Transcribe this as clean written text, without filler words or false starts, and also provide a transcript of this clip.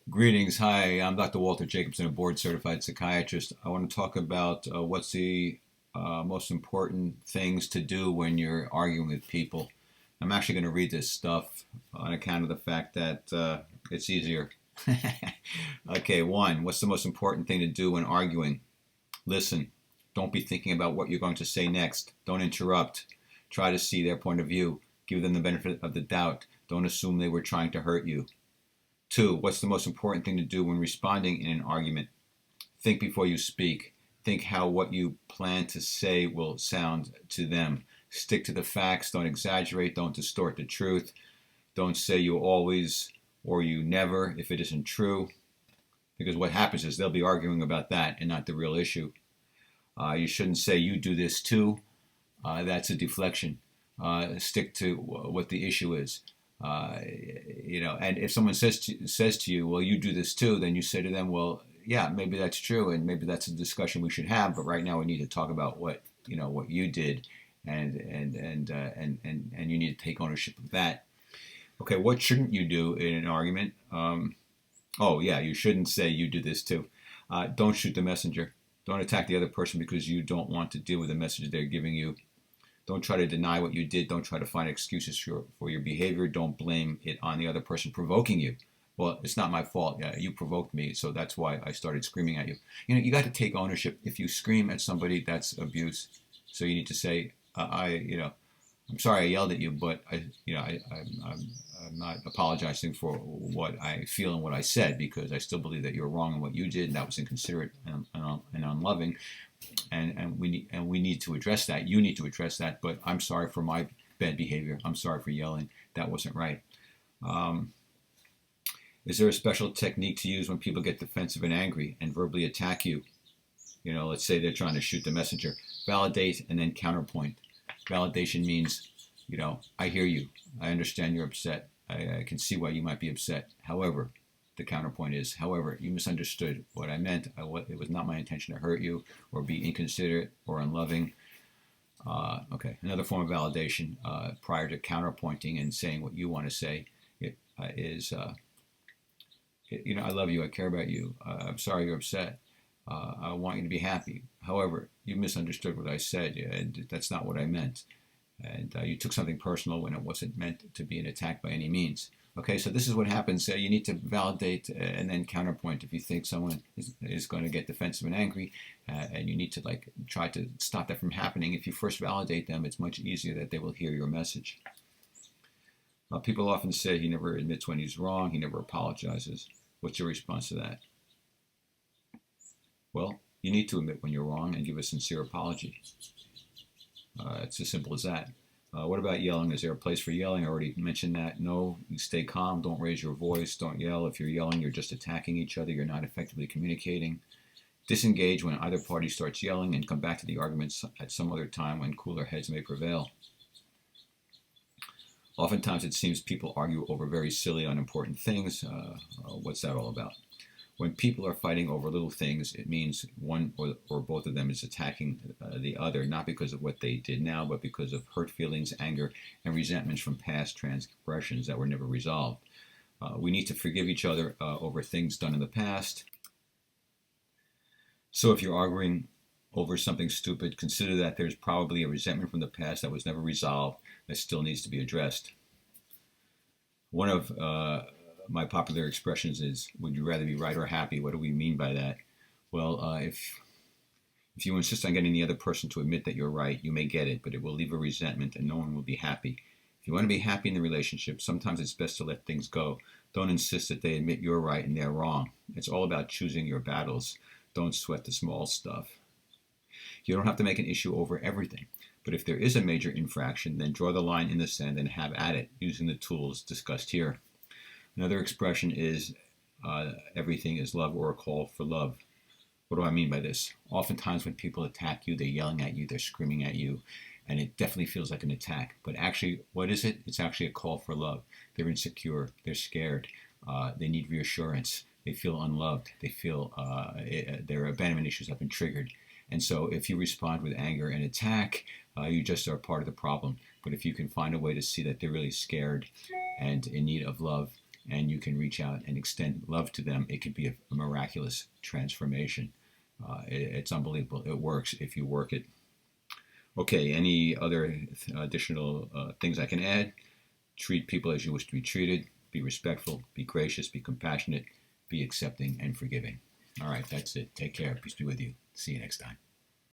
Greetings. Hi, I'm Dr. Walter Jacobson, a board certified psychiatrist. I want to talk about what's the most important things to do when you're arguing with people. I'm actually going to read this stuff on account of the fact that it's easier. Okay, one, what's the most important thing to do when arguing? Listen. Don't be thinking about what you're going to say next. Don't interrupt. Try to see their point of view. Give them the benefit of the doubt. Don't assume they were trying to hurt you. Two, what's the most important thing to do when responding in an argument? Think before you speak. Think how what you plan to say will sound to them. Stick to the facts. Don't exaggerate. Don't distort the truth. Don't say you always or you never if it isn't true. Because what happens is they'll be arguing about that and not the real issue. You shouldn't say you do this too. That's a deflection. Stick to what the issue is. And if someone says to you, well, you do this too, then you say to them, well, yeah, maybe that's true, and maybe that's a discussion we should have. But right now, we need to talk about what you did, and you need to take ownership of that. Okay, what shouldn't you do in an argument? Oh yeah, you shouldn't say you do this too. Don't shoot the messenger. Don't attack the other person because you don't want to deal with the message they're giving you. Don't try to deny what you did. Don't try to find excuses for your behavior. Don't blame it on the other person provoking you. Well, it's not my fault. Yeah, you provoked me, so that's why I started screaming at you. You got to take ownership. If you scream at somebody, that's abuse. So you need to say, I'm sorry I yelled at you, but I'm not apologizing for what I feel and what I said because I still believe that you're wrong in what you did and that was inconsiderate and unloving. And we need to address that. You need to address that. But I'm sorry for my bad behavior. I'm sorry for yelling. That wasn't right. Is there a special technique to use when people get defensive and angry and verbally attack you? Let's say they're trying to shoot the messenger. Validate and then counterpoint. Validation means, I hear you. I understand you're upset. I can see why you might be upset. However, the counterpoint is, however, you misunderstood what I meant. It was not my intention to hurt you or be inconsiderate or unloving. Okay, another form of validation prior to counterpointing and saying what you want to say is, I love you. I care about you. I'm sorry you're upset. I want you to be happy. However, you misunderstood what I said, and that's not what I meant. And you took something personal when it wasn't meant to be an attack by any means. Okay, so this is what happens. You need to validate and then counterpoint if you think someone is going to get defensive and angry, and you need to try to stop that from happening. If you first validate them, it's much easier that they will hear your message. People often say he never admits when he's wrong, he never apologizes. What's your response to that? Well, you need to admit when you're wrong and give a sincere apology. It's as simple as that. What about yelling? Is there a place for yelling? I already mentioned that. No, you stay calm. Don't raise your voice. Don't yell. If you're yelling, you're just attacking each other. You're not effectively communicating. Disengage when either party starts yelling and come back to the arguments at some other time when cooler heads may prevail. Oftentimes it seems people argue over very silly, unimportant things. What's that all about? When people are fighting over little things, it means one or both of them is attacking the other, not because of what they did now, but because of hurt feelings, anger, and resentments from past transgressions that were never resolved. We need to forgive each other over things done in the past. So if you're arguing over something stupid, consider that there's probably a resentment from the past that was never resolved that still needs to be addressed. One of my popular expressions is, would you rather be right or happy? What do we mean by that? Well, if you insist on getting the other person to admit that you're right, you may get it, but it will leave a resentment and no one will be happy. If you want to be happy in the relationship, sometimes it's best to let things go. Don't insist that they admit you're right and they're wrong. It's all about choosing your battles. Don't sweat the small stuff. You don't have to make an issue over everything, but if there is a major infraction, then draw the line in the sand and have at it using the tools discussed here. Another expression is everything is love or a call for love. What do I mean by this? Oftentimes when people attack you, they're yelling at you, they're screaming at you, and it definitely feels like an attack. But actually, what is it? It's actually a call for love. They're insecure, they're scared, they need reassurance, they feel unloved, they feel their abandonment issues have been triggered. And so if you respond with anger and attack, you just are part of the problem. But if you can find a way to see that they're really scared and in need of love, and you can reach out and extend love to them, it could be a miraculous transformation. It's unbelievable. It works if you work it. Okay, any other additional things I can add? Treat people as you wish to be treated. Be respectful. Be gracious. Be compassionate. Be accepting and forgiving. All right, that's it. Take care. Peace be with you. See you next time.